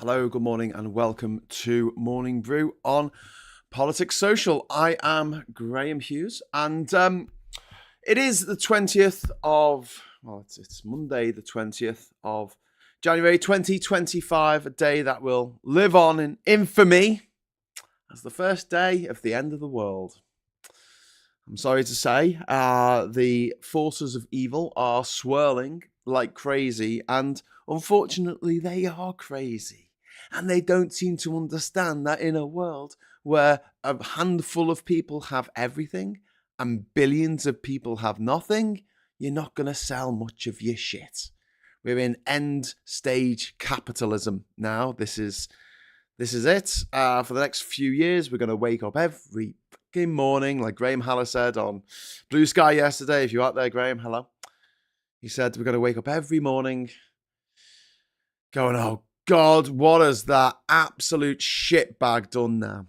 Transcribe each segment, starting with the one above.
Hello, good morning, and welcome to Morning Brew on Politics Social. I am Graham Hughes, and it is the 20th of, it's Monday, the 20th of January 2025, a day that will live on in infamy as the first day of the end of the world. I'm sorry to say, the forces of evil are swirling like crazy, and unfortunately, they are crazy. And they don't seem to understand that in a world where a handful of people have everything and billions of people have nothing, you're not going to sell much of your shit. We're in end stage capitalism now. This is it. For the next few years, we're going to wake up every fucking morning, like Graham Haller said on Blue Sky yesterday. If you're out there, Graham, hello. He said we're going to wake up every morning going, oh God, what has that absolute shitbag done now?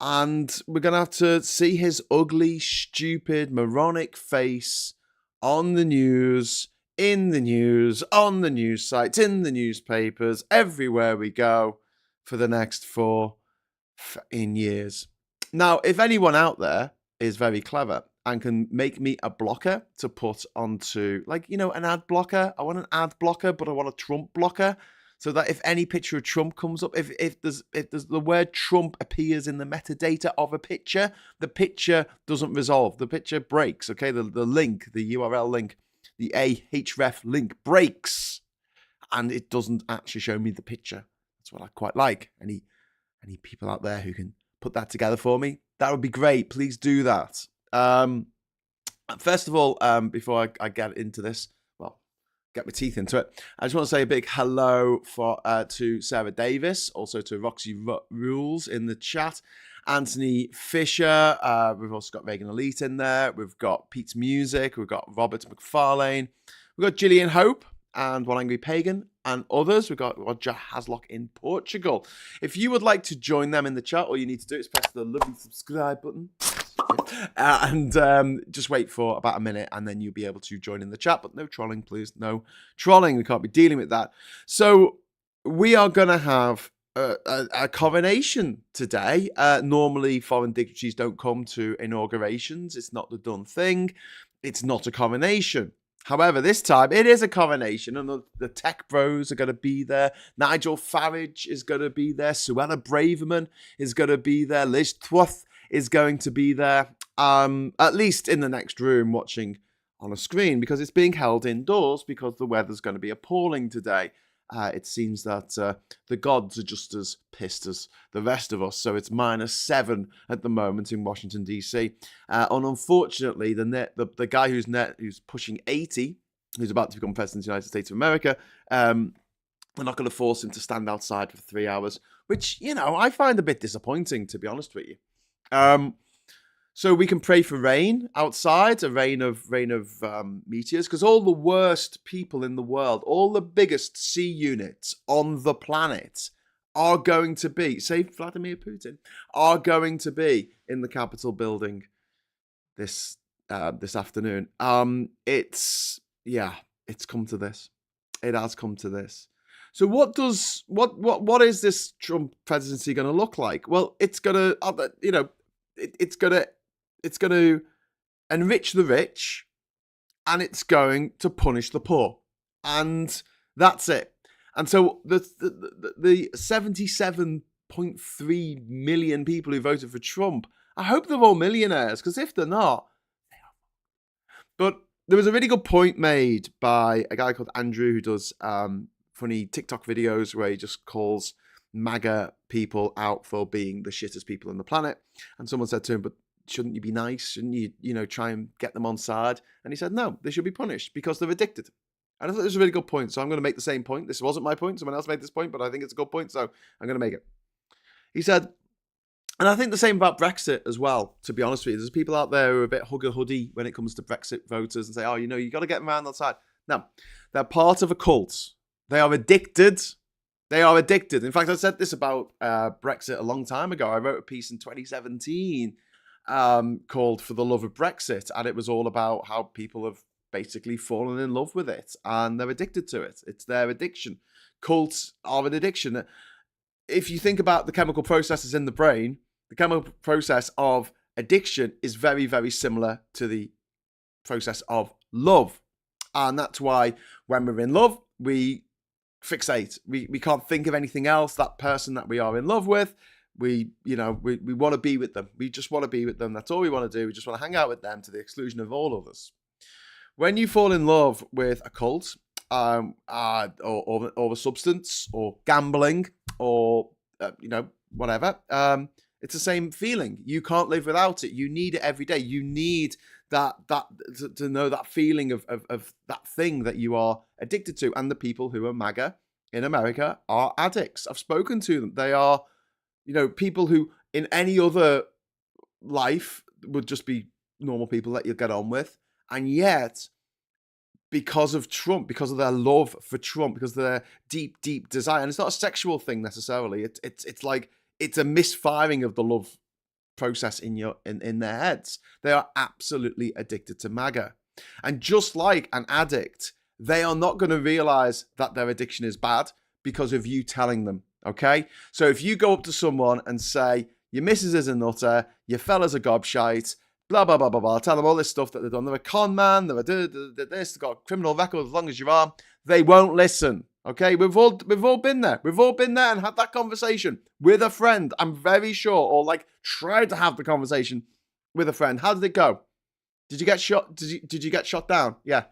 And we're going to have to see his ugly, stupid, moronic face on the news, in the news, on the news sites, in the newspapers, everywhere we go for the next 4 years. Now, if anyone out there is very clever and can make me a blocker to put onto, an ad blocker. I want an ad blocker, but I want a Trump blocker. So that if any picture of Trump comes up, if there's the word Trump appears in the metadata of a picture, the picture doesn't resolve. The picture breaks, okay? The link, the URL link, the ahref link breaks, and it doesn't actually show me the picture. That's what I quite like. Any people out there who can put that together for me, that would be great. Please do that. First of all, before I get into this, get my teeth into it, I just want to say a big hello to Sarah Davis, also to Roxy Rules in the chat, Anthony Fisher, we've also got Reagan Elite in there, we've got Pete's Music, we've got Robert McFarlane, we've got Gillian Hope, and One Angry Pagan, and others. We've got Roger Haslock in Portugal. If you would like to join them in the chat, all you need to do is press the lovely subscribe button. And just wait for about a minute, and then you'll be able to join in the chat. But no trolling, please. No trolling. We can't be dealing with that. So we are going to have a coronation today. Normally, foreign dignitaries don't come to inaugurations. It's not the done thing. It's not a coronation. However, this time it is a coronation, and the tech bros are going to be there. Nigel Farage is going to be there. Suella Braverman is going to be there. Liz Truss is going to be there, at least in the next room watching on a screen, because it's being held indoors because the weather's going to be appalling today. It seems that the gods are just as pissed as the rest of us, so it's -7 at the moment in Washington, D.C. And unfortunately, the guy who's pushing 80, who's about to become president of the United States of America, we're not going to force him to stand outside for 3 hours, which, I find a bit disappointing, to be honest with you. So we can pray for rain outside, a rain of meteors, because all the worst people in the world, all the biggest C units on the planet are going to be, say Vladimir Putin, are going to be in the Capitol building this afternoon. It's come to this. It has come to this. So what is this Trump presidency going to look like? Well, it's going to, it's going to enrich the rich, and it's going to punish the poor, and that's it. And so the 77.3 million people who voted for Trump, I hope they're all millionaires, because if they're not, they are. But there was a really good point made by a guy called Andrew who does funny TikTok videos where he just calls MAGA people out for being the shittest people on the planet. And someone said to him, but shouldn't you be nice? Shouldn't you, try and get them on side? And he said, no, they should be punished because they're addicted. And I thought it was a really good point. So I'm going to make the same point. This wasn't my point. Someone else made this point, but I think it's a good point. So I'm going to make it. He said, and I think the same about Brexit as well, to be honest with you. There's people out there who are a bit hugger-hoodie when it comes to Brexit voters and say, oh, you got to get them around the side. No, they're part of a cult. They are addicted. They are addicted. In fact, I said this about Brexit a long time ago. I wrote a piece in 2017 called For the Love of Brexit, and it was all about how people have basically fallen in love with it and they're addicted to it. It's their addiction. Cults are an addiction. If you think about the chemical processes in the brain, the chemical process of addiction is very, very similar to the process of love. And that's why when we're in love, we fixate. We can't think of anything else. That person that we are in love with, we want to be with them. We just want to be with them. That's all we want to do. We just want to hang out with them to the exclusion of all others. When you fall in love with a cult, or a substance, or gambling, or whatever, it's the same feeling. You can't live without it. You need it every day. You need that to know that feeling of that thing that you are addicted to. And the people who are MAGA in America are addicts. I've spoken to them. They are, people who in any other life would just be normal people that you get on with. And yet, because of Trump, because of their love for Trump, because of their deep, deep desire, and it's not a sexual thing necessarily. It's like it's a misfiring of the love process in their heads. They are absolutely addicted to MAGA, and just like an addict, they are not going to realize that their addiction is bad because of you telling them. Okay, so if you go up to someone and say your missus is a nutter, your fella's a gobshite, blah, blah, blah, blah, blah. Tell them all this stuff that they've done. They're a con man. They're this. They've got a criminal record as long as you are. They won't listen. Okay? We've all been there. We've all been there and had that conversation with a friend. I'm very sure. Or tried to have the conversation with a friend. How did it go? Did you get shot? Did you get shot down? Yeah.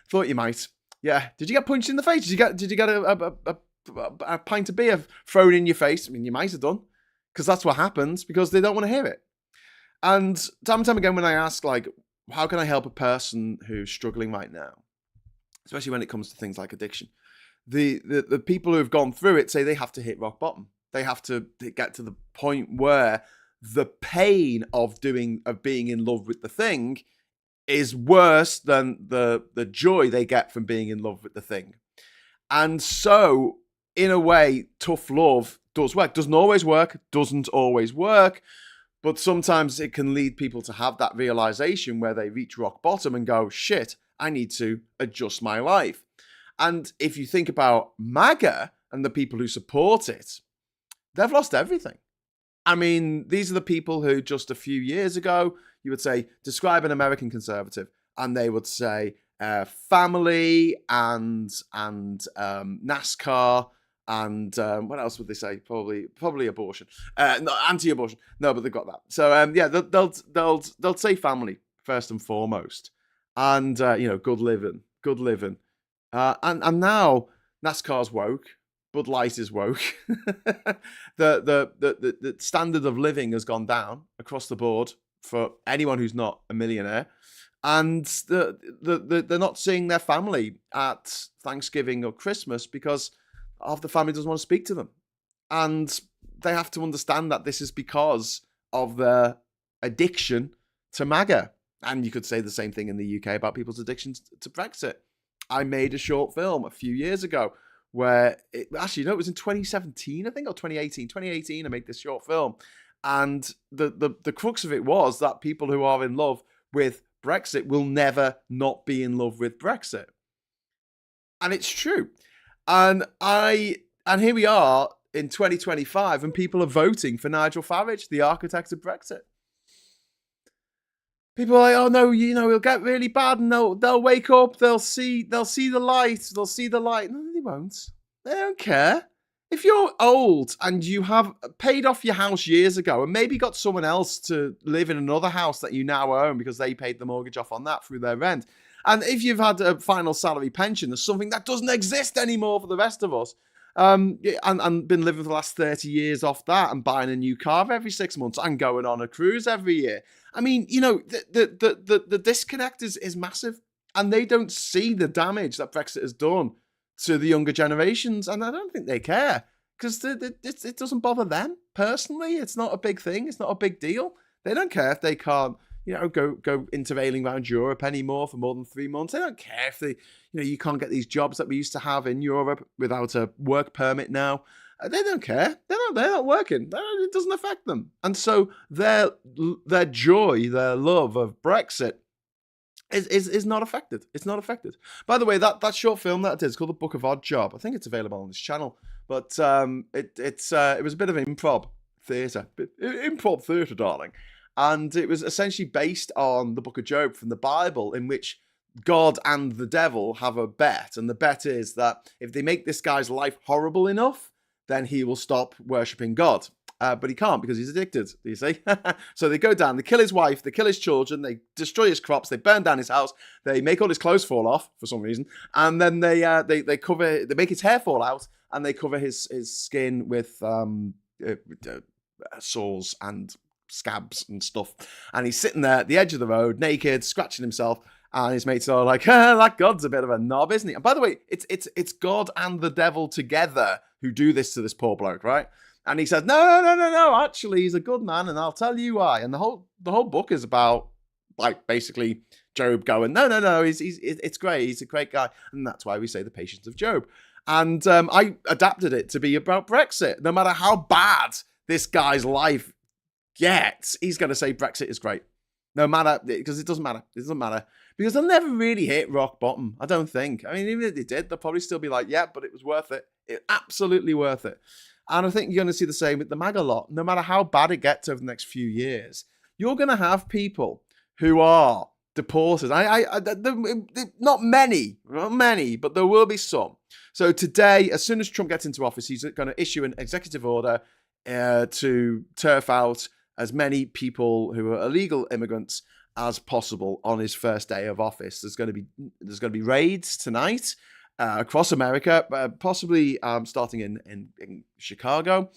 Thought you might. Yeah. Did you get punched in the face? Did you get a pint of beer thrown in your face? I mean, you might have done. Because that's what happens. Because they don't want to hear it. And time and time again, when I ask, how can I help a person who's struggling right now, especially when it comes to things like addiction, the people who have gone through it say they have to hit rock bottom. They have to get to the point where the pain of being in love with the thing is worse than the joy they get from being in love with the thing. And so, in a way, tough love does work. Doesn't always work. But sometimes it can lead people to have that realization where they reach rock bottom and go, shit, I need to adjust my life. And if you think about MAGA and the people who support it, they've lost everything. I mean, these are the people who just a few years ago, you would say, describe an American conservative. And they would say family and NASCAR. And what else would they say? Probably abortion. No, anti-abortion. No, but they've got that. So they'll say family first and foremost, and good living. And now NASCAR's woke. Bud Light is woke. The standard of living has gone down across the board for anyone who's not a millionaire, and they're not seeing their family at Thanksgiving or Christmas because half the family doesn't want to speak to them. And they have to understand that this is because of their addiction to MAGA. And you could say the same thing in the UK about people's addictions to Brexit. I made a short film a few years ago where it was in 2017, I think, or 2018. 2018, I made this short film. And the crux of it was that people who are in love with Brexit will never not be in love with Brexit. And it's true. And here we are in 2025, and people are voting for Nigel Farage, the architect of Brexit. People are like, oh no, it'll get really bad, and they'll wake up, they'll see the light. No, they won't. They don't care. If you're old and you have paid off your house years ago and maybe got someone else to live in another house that you now own because they paid the mortgage off on that through their rent, and if you've had a final salary pension, there's something that doesn't exist anymore for the rest of us, and been living for the last 30 years off that and buying a new car every 6 months and going on a cruise every year. I mean, the disconnect is massive, and they don't see the damage that Brexit has done to the younger generations, and I don't think they care because it doesn't bother them personally. It's not a big thing. It's not a big deal. They don't care if they can't go interrailing around Europe anymore for more than 3 months. They don't care if you can't get these jobs that we used to have in Europe without a work permit now. They don't care. They're not working. It doesn't affect them. And so their joy, their love of Brexit is not affected. It's not affected. By the way, that short film that I did is called The Book of Odd Job. I think it's available on this channel. But it was a bit of improv theatre, darling. And it was essentially based on the Book of Job from the Bible, in which God and the devil have a bet. And the bet is that if they make this guy's life horrible enough, then he will stop worshipping God. But he can't because he's addicted, do you see? So they go down, they kill his wife, they kill his children, they destroy his crops, they burn down his house, they make all his clothes fall off for some reason, and then they make his hair fall out, and they cover his skin with sores and scabs and stuff. And he's sitting there at the edge of the road, naked, scratching himself, and his mates are like, that God's a bit of a knob, isn't he? And by the way, it's God and the devil together who do this to this poor bloke, right? And he says, no, actually, he's a good man, and I'll tell you why. And the whole book is about, like, basically Job going, no, it's great, he's a great guy. And that's why we say the patience of Job. And I adapted it to be about Brexit. No matter how bad this guy's life gets, he's going to say Brexit is great. No matter, because it doesn't matter. It doesn't matter. Because they'll never really hit rock bottom, I don't think. I mean, even if they did, they'll probably still be like, yeah, but it was worth it. Absolutely worth it. And I think you're going to see the same with the MAGA lot. No matter how bad it gets over the next few years, you're going to have people who are deported. Not many, but there will be some. So today, as soon as Trump gets into office, he's going to issue an executive order to turf out as many people who are illegal immigrants as possible on his first day of office. There's going to be raids tonight. Across America, possibly starting in Chicago.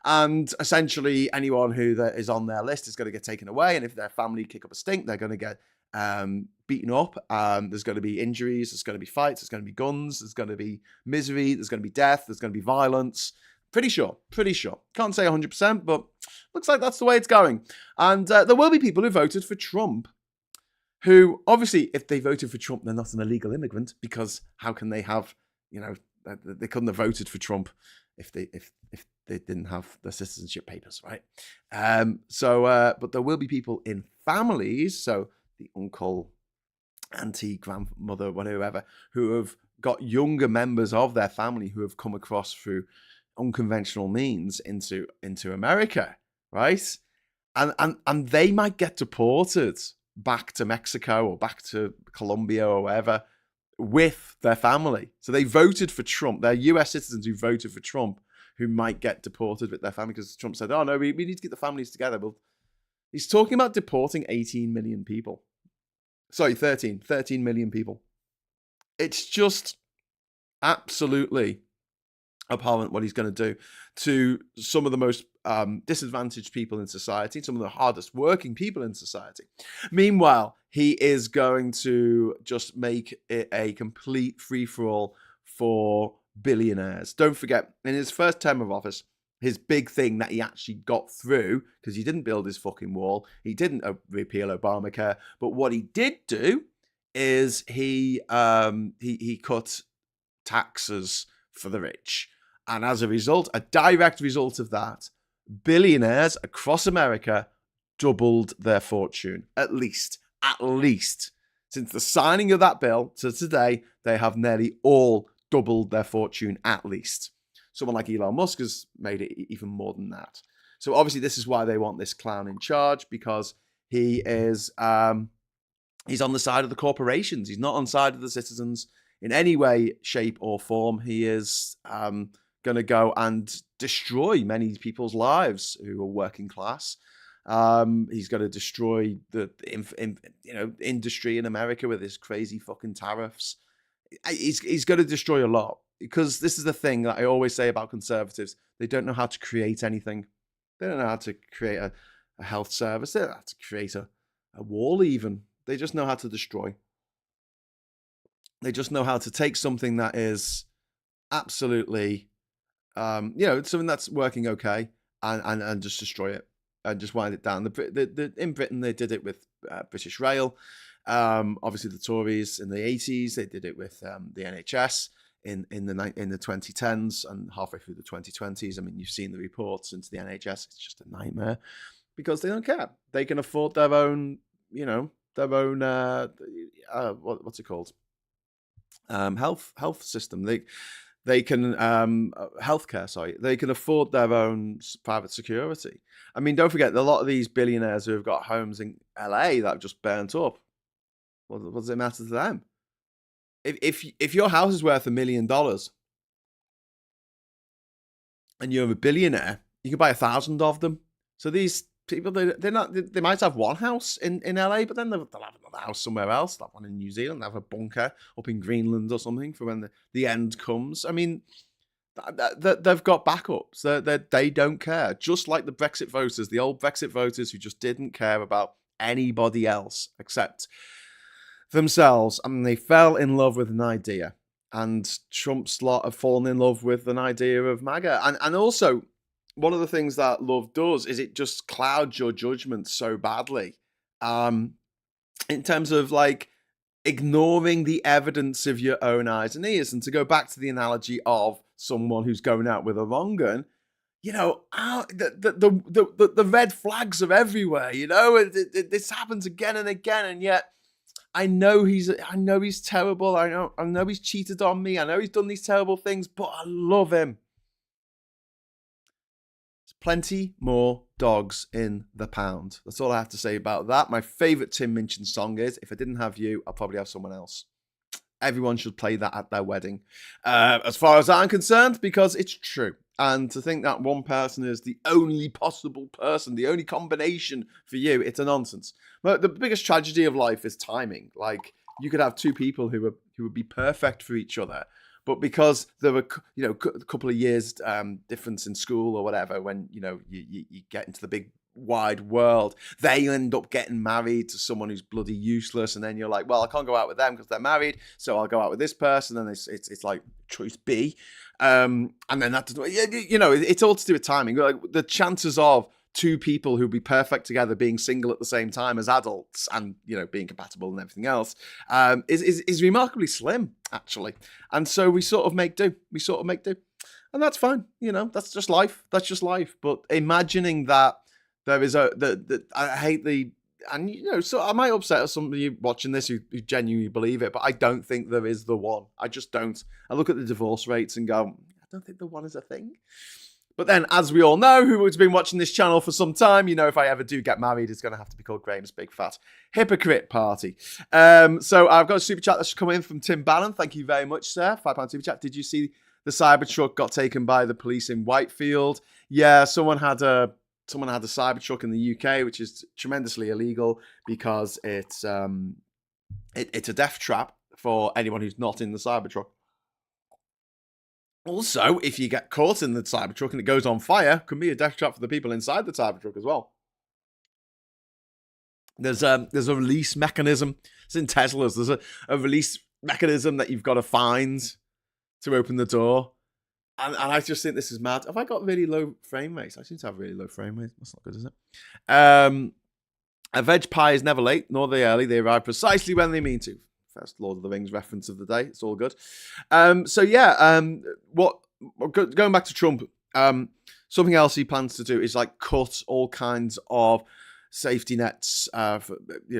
And essentially anyone who is on their list is going to get taken away. And if their family kick up a stink, they're going to get beaten up. There's going to be injuries. There's going to be fights. There's going to be guns. There's going to be misery. There's going to be death. There's going to be violence. Pretty sure. Can't say 100%, but looks like that's the way it's going. And there will be people who voted for Trump who, obviously, if they voted for Trump, they're not an illegal immigrant, because how can they have, they couldn't have voted for Trump if they didn't have the citizenship papers, right? But there will be people in families, so the uncle, auntie, grandmother, whatever, who have got younger members of their family who have come across through unconventional means into America, right? And they might get deported back to Mexico or back to Colombia or wherever with their family. So they voted for Trump. They're US citizens who voted for Trump who might get deported with their family because Trump said, oh no, we need to get the families together. Well, he's talking about deporting 18 million people. Sorry, 13 million people. It's just absolutely abhorrent what he's going to do to some of the most disadvantaged people in society, some of the hardest working people in society. Meanwhile, he is going to just make it a complete free-for-all for billionaires. Don't forget, in his first term of office, his big thing that he actually got through, because he didn't build his fucking wall, he didn't repeal Obamacare, but what he did do is he cut taxes for the rich. And as a result, a direct result of that, billionaires across America doubled their fortune. At least. Since the signing of that bill to today, they have nearly all doubled their fortune at least. Someone like Elon Musk has made it even more than that. So obviously this is why they want this clown in charge, because he is he's on the side of the corporations. He's not on the side of the citizens in any way, shape or form. He is going to go and destroy many people's lives who are working class. He's going to destroy the industry in America with his crazy fucking tariffs. He's going to destroy a lot, because this is the thing that I always say about conservatives. They don't know how to create anything. They don't know how to create a health service. They don't know how to create a wall even. They just know how to destroy. They just know how to take something that is absolutely something that's working okay and just destroy it and just wind it down. In Britain, they did it with British Rail. Obviously, the Tories in the 80s, they did it with the NHS in the 2010s and halfway through the 2020s. I mean, you've seen the reports into the NHS. It's just a nightmare because they don't care. They can afford their own, what's it called? Health system. They can healthcare. Sorry, they can afford their own private security. I mean, don't forget a lot of these billionaires who have got homes in LA that have just burnt up. What does it matter to them? If your house is worth $1 million and you're a billionaire, you can buy 1,000 of them. So these people, they might have one house in LA, but then they'll have another house somewhere else. They'll have one in New Zealand, they'll have a bunker up in Greenland or something for when the end comes. I mean, they've got backups. They don't care. Just like the Brexit voters, the old Brexit voters who just didn't care about anybody else except themselves. I mean, they fell in love with an idea. And Trump's lot have fallen in love with an idea of MAGA. And also, one of the things that love does is it just clouds your judgment so badly. In terms of like ignoring the evidence of your own eyes and ears. And to go back to the analogy of someone who's going out with a long gun, you know, the red flags are everywhere, you know, this happens again and again. And yet I know he's terrible. I know he's cheated on me. I know he's done these terrible things, but I love him. There's plenty more dogs in the pound. That's all I have to say about that. My favorite Tim Minchin song is "If I Didn't Have You, I'll Probably Have Someone Else." Everyone should play that at their wedding, as far as I'm concerned, because it's true. And to think that one person is the only possible person, the only combination for you, it's a nonsense. But the biggest tragedy of life is timing. Like, you could have two people who would be perfect for each other, but because there were, a couple of years difference in school or whatever, when you get into the big wide world, they end up getting married to someone who's bloody useless, and then you're like, well, I can't go out with them because they're married, so I'll go out with this person, and it's like choice B, and then that doesn't, it's all to do with timing. Like, the chances of two people who'd be perfect together being single at the same time as adults and being compatible and everything else is remarkably slim, actually. And so we sort of make do, and that's fine. That's just life. But imagining that there is I hate the, and so I might upset some of you watching this who genuinely believe it, but I don't think there is the one. I just don't. I look at the divorce rates and go, I don't think the one is a thing. But then, as we all know, who has been watching this channel for some time, if I ever do get married, it's going to have to be called Graham's Big Fat Hypocrite Party. So I've got a super chat that's come in from Tim Bannon. Thank you very much, sir. £5 super chat. Did you see the Cybertruck got taken by the police in Whitefield? Yeah, someone had a Cybertruck in the UK, which is tremendously illegal because it's a death trap for anyone who's not in the Cybertruck. Also, if you get caught in the Cybertruck and it goes on fire, it can be a death trap for the people inside the Cybertruck as well. There's a release mechanism. It's in Teslas. There's a release mechanism that you've got to find to open the door. And I just think this is mad. Have I got really low frame rates? I seem to have really low frame rates. That's not good, is it? A veg pie is never late, nor they early. They arrive precisely when they mean to. First Lord of the Rings reference of the day. It's all good. Going back to Trump, something else he plans to do is like cut all kinds of safety nets,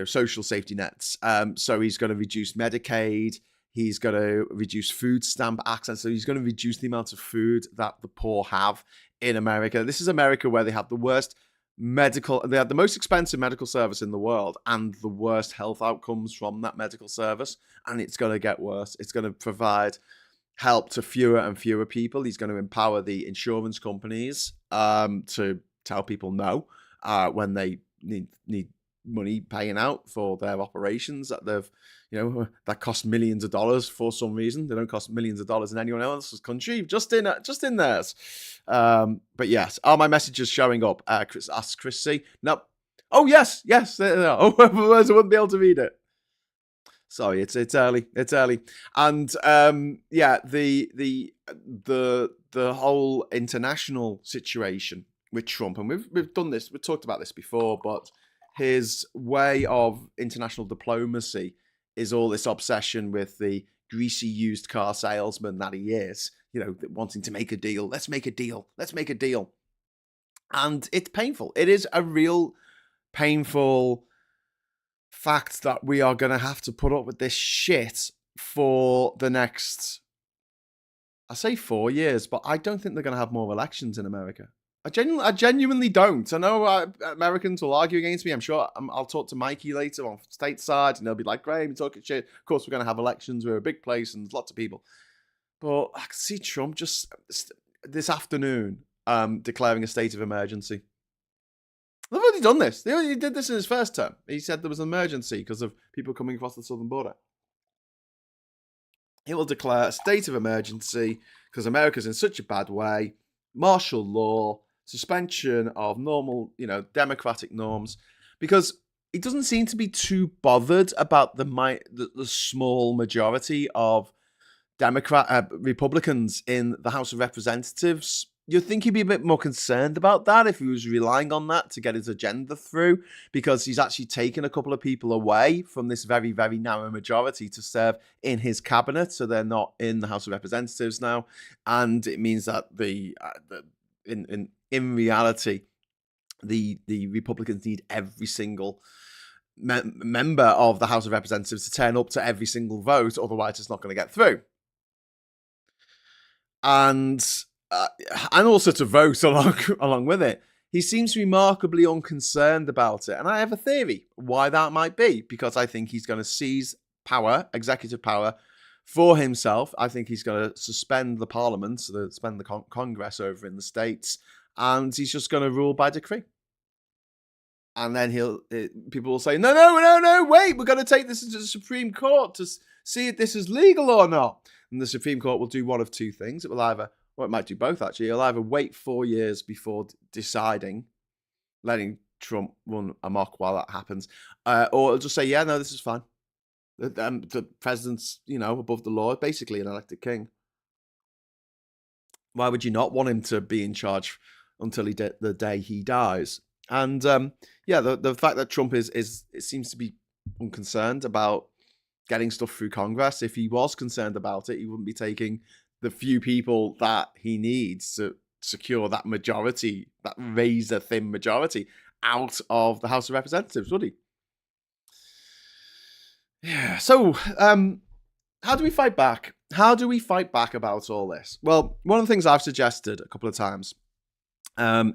social safety nets. So he's going to reduce Medicaid. He's going to reduce food stamp access. So he's going to reduce the amount of food that the poor have in America. This is America where they have the worst they have the most expensive medical service in the world and the worst health outcomes from that medical service. And it's going to get worse. It's going to provide help to fewer and fewer people. He's going to empower the insurance companies to tell people no when they need money paying out for their operations that they've, that cost millions of dollars for some reason. They don't cost millions of dollars in anyone else's country, just in theirs. But yes, are my messages showing up? Chris asks Chris C. No. Oh yes, oh, otherwise I wouldn't be able to read it. Sorry, it's early. And the whole international situation with Trump, and we've done this, we've talked about this before, but his way of international diplomacy is all this obsession with the greasy used car salesman that he is, wanting to make a deal. Let's make a deal. And it's painful. It is a real painful fact that we are going to have to put up with this shit for the next, I say 4 years, but I don't think they're going to have more elections in America. I genuinely don't. I know Americans will argue against me. I'm sure I'll talk to Mikey later on stateside, and they'll be like, "Graham, you're talking shit. Of course, we're going to have elections. We're a big place, and there's lots of people." But I can see Trump just this afternoon declaring a state of emergency. They've already done this. He already did this in his first term. He said there was an emergency because of people coming across the southern border. He will declare a state of emergency because America's in such a bad way. Martial law, suspension of normal, democratic norms, because he doesn't seem to be too bothered about the small majority of Republicans in the House of Representatives. You'd think he'd be a bit more concerned about that if he was relying on that to get his agenda through, because he's actually taken a couple of people away from this very, very narrow majority to serve in his cabinet, so they're not in the House of Representatives now, and it means that in reality, the Republicans need every single member of the House of Representatives to turn up to every single vote, otherwise it's not going to get through. And also to vote along with it. He seems remarkably unconcerned about it. And I have a theory why that might be, because I think he's going to seize power, executive power, for himself. I think he's going to suspend the parliament, so suspend the Congress over in the States, and he's just going to rule by decree. And then people will say, no, wait, we're going to take this to the Supreme Court to see if this is legal or not. And the Supreme Court will do one of two things. It will either, well, it might do both actually. It'll either wait 4 years before deciding, letting Trump run amok while that happens, or it'll just say, yeah, no, this is fine. The president's, above the law, basically an elected king. Why would you not want him to be in charge until the day he dies? And the fact that Trump it seems to be unconcerned about getting stuff through Congress. If he was concerned about it, he wouldn't be taking the few people that he needs to secure that majority, that razor-thin majority, out of the House of Representatives, would he? Yeah. So, how do we fight back? How do we fight back about all this? Well, one of the things I've suggested a couple of times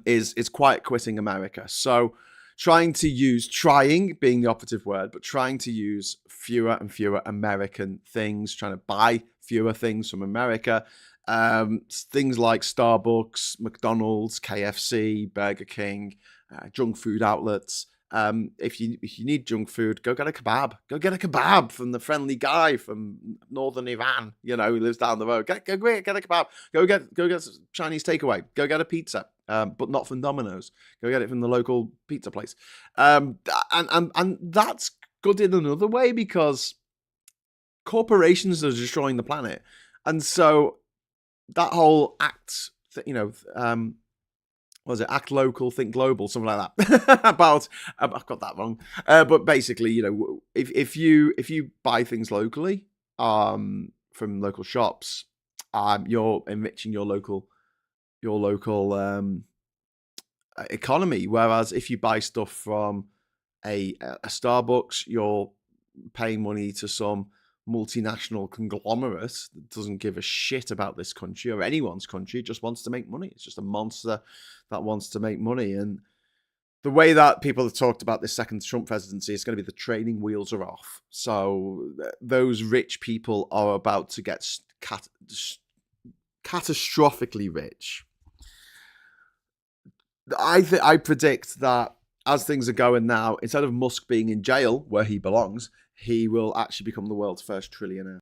is quiet quitting America. So trying being the operative word, but trying to use fewer and fewer American things, trying to buy fewer things from America. Things like Starbucks, McDonald's, KFC, Burger King, junk food outlets. If you need junk food, go get a kebab. Go get a kebab from the friendly guy from northern Iran, who lives down the road. Go get a kebab. Go get Chinese takeaway. Go get a pizza, but not from Domino's. Go get it from the local pizza place. And that's good in another way, because corporations are destroying the planet, and so that whole act, was it act local, think global, something like that? About I've got that wrong, but basically, if you buy things locally, from local shops, you're enriching your local economy. Whereas if you buy stuff from a Starbucks, you're paying money to some multinational conglomerate that doesn't give a shit about this country or anyone's country. It just wants to make money. It's just a monster that wants to make money. And the way that people have talked about this second Trump presidency is going to be the training wheels are off. So those rich people are about to get catastrophically rich. I predict that as things are going now, instead of Musk being in jail where he belongs, he will actually become the world's first trillionaire.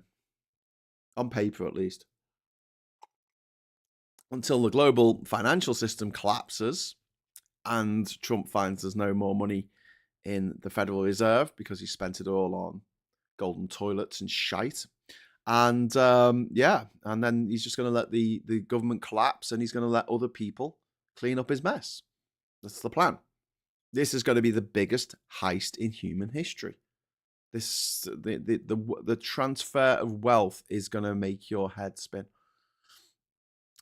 On paper, at least. Until the global financial system collapses and Trump finds there's no more money in the Federal Reserve because he spent it all on golden toilets and shite. And and then he's just going to let the government collapse, and he's going to let other people clean up his mess. That's the plan. This is going to be the biggest heist in human history. The transfer of wealth is going to make your head spin.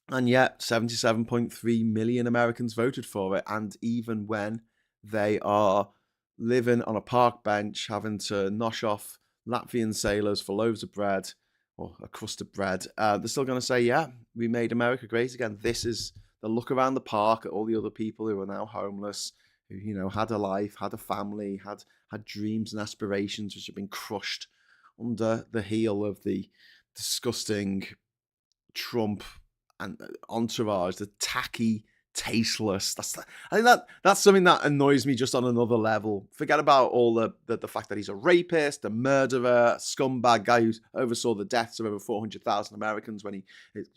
And yet 77.3 million Americans voted for it. And even when they are living on a park bench, having to nosh off Latvian sailors for loaves of bread or a crust of bread, they're still going to say, yeah, we made America great again. This is the look around the park at all the other people who are now homeless, who, had a life, had a family, had dreams and aspirations which have been crushed under the heel of the disgusting Trump and entourage, the tacky, tasteless. I think that's something that annoys me just on another level. Forget about all the fact that he's a rapist, a murderer, a scumbag guy who oversaw the deaths of over 400,000 Americans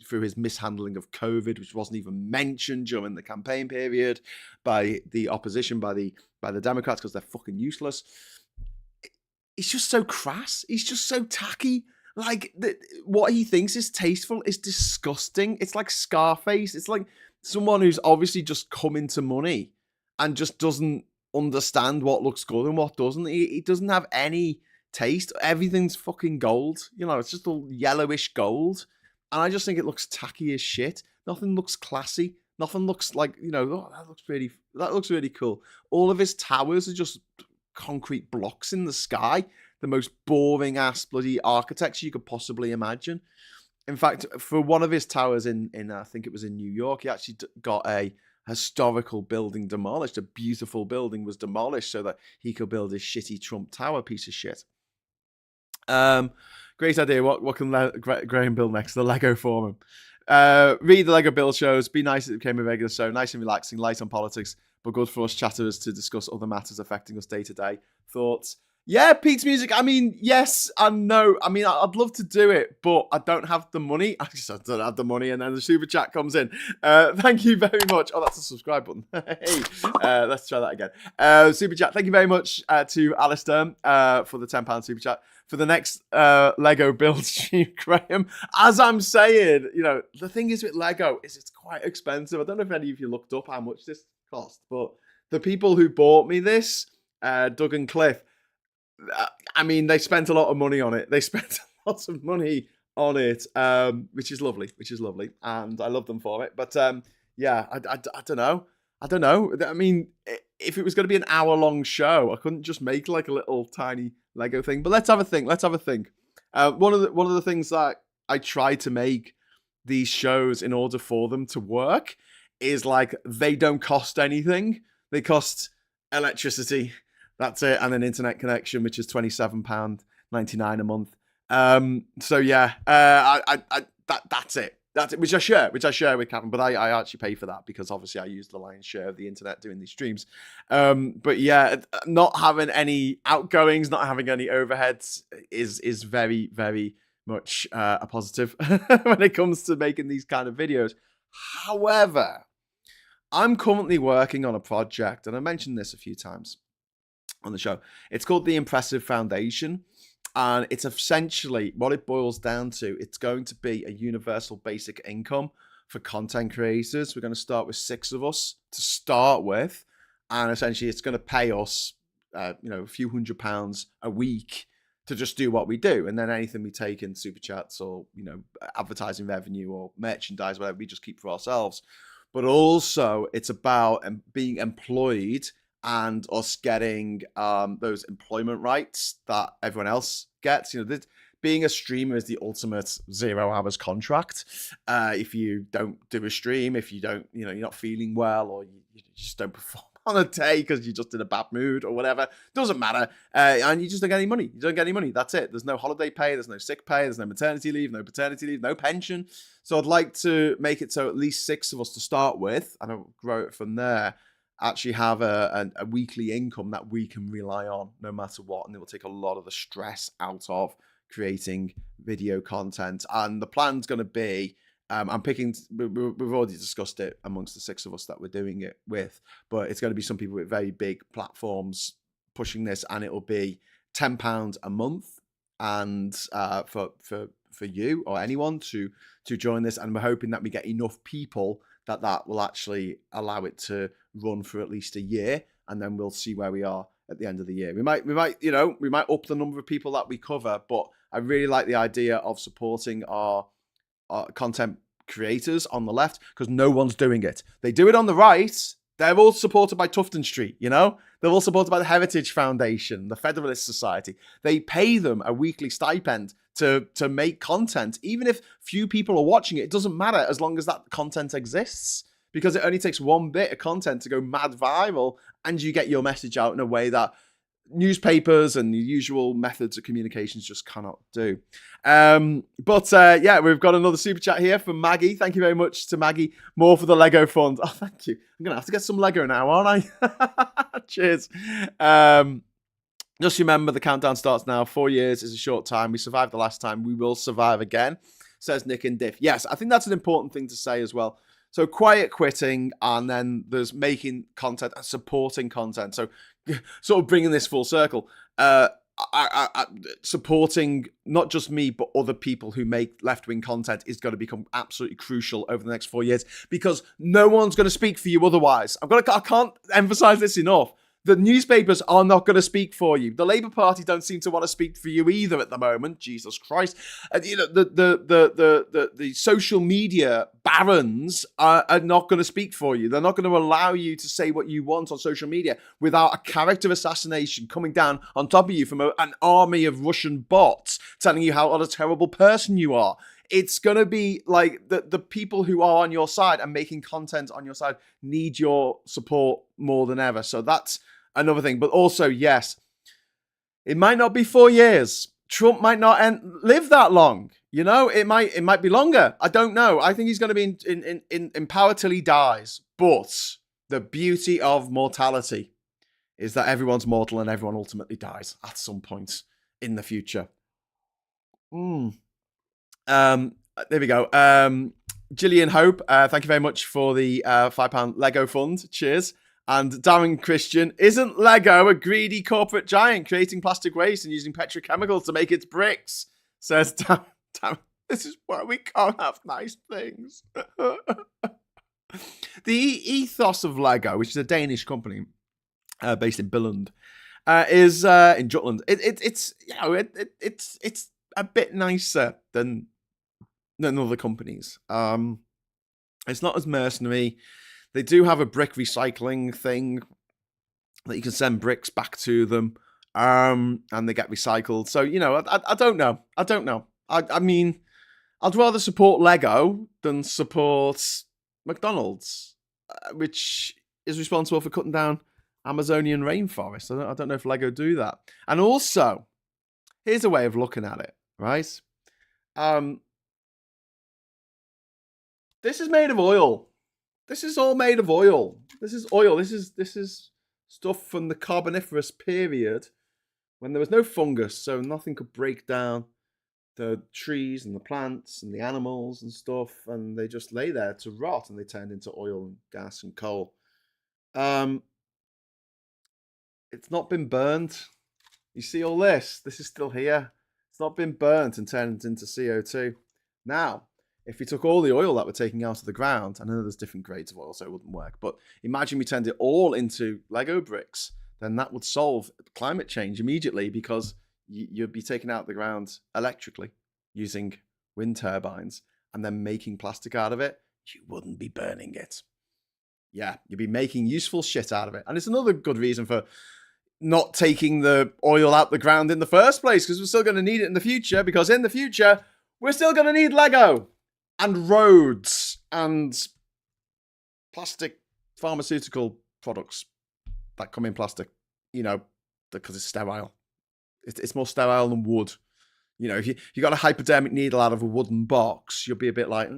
through his mishandling of COVID, which wasn't even mentioned during the campaign period by the opposition, by the Democrats, because they're fucking useless. He's just so crass. He's just so tacky. Like, what he thinks is tasteful is disgusting. It's like Scarface. It's like someone who's obviously just come into money and just doesn't understand what looks good and what doesn't. He doesn't have any taste. Everything's fucking gold. It's just all yellowish gold. And I just think it looks tacky as shit. Nothing looks classy. Nothing looks like, that looks really cool. All of his towers are just concrete blocks in the sky. The most boring ass bloody architecture you could possibly imagine. In fact, for one of his towers in I think it was in New York, he actually got a historical building demolished. A beautiful building was demolished so that he could build his shitty Trump Tower piece of shit. Great idea. What can Graham build next? The Lego Forum. Read the Lego Build shows. Be nice if it became a regular show. Nice and relaxing, light on politics, but good for us chatters to discuss other matters affecting us day to day. Thoughts? Yeah, Pete's music. I mean, yes and no. I mean, I'd love to do it, but I don't have the money. I don't have the money, and then the super chat comes in. Thank you very much. Oh, that's a subscribe button. Hey, let's try that again. Super chat. Thank you very much to Alistair for the £10 super chat. For the next Lego build stream, Graham. As I'm saying, the thing is with Lego is it's quite expensive. I don't know if any of you looked up how much this cost, but the people who bought me this, Doug and Cliff, I mean, they spent a lot of money on it. They spent a lot of money on it, which is lovely, and I love them for it. But yeah, I don't know. I mean, if it was going to be an hour-long show, I couldn't just make like a little tiny Lego thing. But let's have a think. One of the things that I try to make these shows in order for them to work is like they don't cost anything. They cost electricity. That's it, and an internet connection, which is £27.99 a month. So yeah, that's it. That's it. Which I share with Captain, but I actually pay for that because obviously I use the lion's share of the internet doing these streams. But yeah, not having any outgoings, not having any overheads is very, very much a positive when it comes to making these kind of videos. However, I'm currently working on a project, and I mentioned this a few times on the show. It's called the Impressive Foundation, and it's essentially what it boils down to. It's going to be a universal basic income for content creators. We're going to start with 6 of us to start with, and essentially it's going to pay us a few £100 a week to just do what we do, and then anything we take in super chats or advertising revenue or merchandise, whatever, we just keep for ourselves. But also it's about being employed and us getting those employment rights that everyone else gets. Being a streamer is the ultimate 0 hours contract. If you don't do a stream, if you don't, you're not feeling well, or you just don't perform on a day because you're just in a bad mood or whatever, doesn't matter. And you just don't get any money. You don't get any money. That's it. There's no holiday pay. There's no sick pay. There's no maternity leave, no paternity leave, no pension. So I'd like to make it so at least 6 of us to start with, and I'll grow it from there, actually have a weekly income that we can rely on no matter what, and it will take a lot of the stress out of creating video content. And the plan's going to be, we've already discussed it amongst the 6 of us that we're doing it with, but it's going to be some people with very big platforms pushing this, and it will be £10 a month, and for you or anyone to join this. And we're hoping that we get enough people that will actually allow it to run for at least a year, and then we'll see where we are at the end of the year. We might up the number of people that we cover, but I really like the idea of supporting our content creators on the left, because no one's doing it. They do it on the right. They're all supported by Tufton Street, you know? They're all supported by the Heritage Foundation, the Federalist Society. They pay them a weekly stipend to make content. Even if few people are watching it, it doesn't matter as long as that content exists. Because it only takes one bit of content to go mad viral, and you get your message out in a way that newspapers and the usual methods of communications just cannot do. Yeah, we've got another super chat here from Maggie. Thank you very much to Maggie. More for the Lego fund. Oh, thank you. I'm going to have to get some Lego now, aren't I? Cheers. Just remember, the countdown starts now. 4 years is a short time. We survived the last time. We will survive again, says Nick and Diff. Yes, I think that's an important thing to say as well. So quiet quitting, and then there's making content and supporting content. So sort of bringing this full circle, supporting not just me, but other people who make left-wing content is going to become absolutely crucial over the next 4 years, because no one's going to speak for you otherwise. I can't emphasize this enough. The newspapers are not going to speak for you. The Labour Party don't seem to want to speak for you either at the moment. Jesus Christ! You know, the social media barons are not going to speak for you. They're not going to allow you to say what you want on social media without a character assassination coming down on top of you from an army of Russian bots telling you what a terrible person you are. It's going to be like the people who are on your side and making content on your side need your support more than ever. So that's another thing. But also, yes, it might not be 4 years. Trump might not live that long. You know, it might be longer. I don't know. I think he's going to be in power till he dies. But the beauty of mortality is that everyone's mortal and everyone ultimately dies at some point in the future. There we go. Gillian Hope, thank you very much for the £5 Lego fund. Cheers. And Darren Christian, isn't Lego a greedy corporate giant creating plastic waste and using petrochemicals to make its bricks? Says Darren, this is why we can't have nice things. The ethos of Lego, which is a Danish company based in Billund, is in Jutland. It's a bit nicer than other companies. It's not as mercenary. They do have a brick recycling thing that you can send bricks back to them, and they get recycled. So, you know, I don't know. I mean, I'd rather support Lego than support McDonald's, which is responsible for cutting down Amazonian rainforest. I don't know if Lego do that. And also, here's a way of looking at it, right? This is made of oil. This is all made of oil. This is oil. This is stuff from the Carboniferous period when there was no fungus, so nothing could break down the trees and the plants and the animals and stuff, and they just lay there to rot, and they turned into oil and gas and coal. It's not been burned. You see all this? This is still here. It's not been burnt and turned into CO2. Now, if we took all the oil that we're taking out of the ground, I know there's different grades of oil, so it wouldn't work, but imagine we turned it all into Lego bricks, then that would solve climate change immediately, because you'd be taking out the ground electrically using wind turbines and then making plastic out of it. You wouldn't be burning it. Yeah, you'd be making useful shit out of it. And it's another good reason for not taking the oil out the ground in the first place, because we're still going to need it in the future, because in the future, we're still going to need Lego and roads and plastic pharmaceutical products that come in plastic, you know, because it's sterile. It's more sterile than wood. You know, if you got a hypodermic needle out of a wooden box, you'll be a bit like...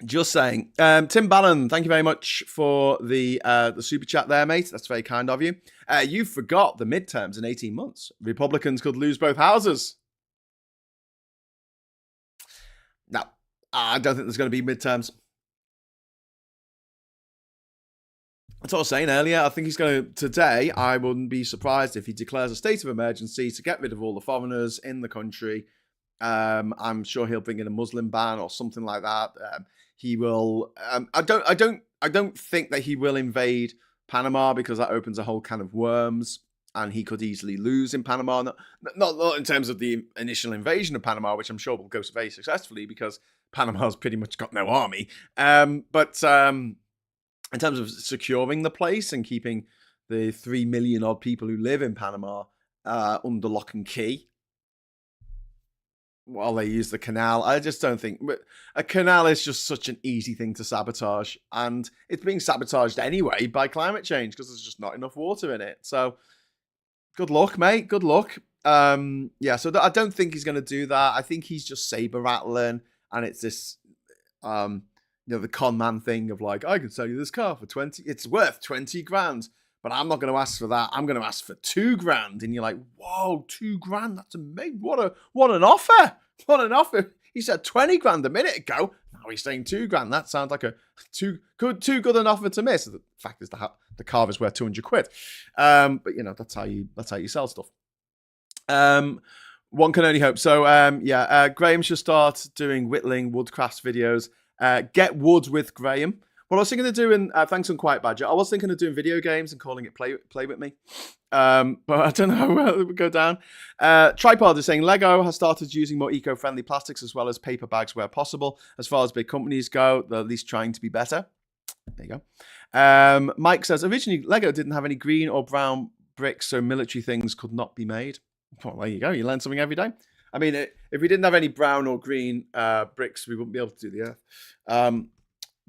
Just saying. Tim Bannon, thank you very much for the super chat there, mate. That's very kind of you. You forgot the midterms in 18 months. Republicans could lose both houses. No, I don't think there's going to be midterms. That's what I was saying earlier. I think he's going to, today, I wouldn't be surprised if he declares a state of emergency to get rid of all the foreigners in the country. I'm sure he'll bring in a Muslim ban or something like that. He will. I don't think that he will invade Panama, because that opens a whole can of worms, and he could easily lose in Panama. Not in terms of the initial invasion of Panama, which I'm sure will go very successfully, because Panama's pretty much got no army. But in terms of securing the place and keeping the 3 million odd people who live in Panama under lock and key while they use the canal, I just don't think a canal is just such an easy thing to sabotage, and it's being sabotaged anyway by climate change because there's just not enough water in it. So good luck, mate. Good luck. So I don't think he's going to do that. I think he's just saber rattling, and it's this, the con man thing of like, I can sell you this car for 20. It's worth 20 grand, but I'm not going to ask for that. I'm going to ask for 2 grand. And you're like, whoa, 2 grand. That's amazing. What an offer. What an offer. He said 20 grand a minute ago. Now he's saying 2 grand. That sounds like a too good an offer to miss. The fact is the car is worth 200 quid. But that's how you sell stuff. One can only hope. So, Graham should start doing whittling woodcraft videos. Get wood with Graham. What I was thinking of doing, thanks on Quiet Badger, I was thinking of doing video games and calling it Play With Me. But I don't know how well it would go down. Tripod is saying Lego has started using more eco-friendly plastics as well as paper bags where possible. As far as big companies go, they're at least trying to be better. There you go. Mike says, originally Lego didn't have any green or brown bricks, so military things could not be made. Well, there you go. You learn something every day. I mean, if we didn't have any brown or green bricks, we wouldn't be able to do the earth.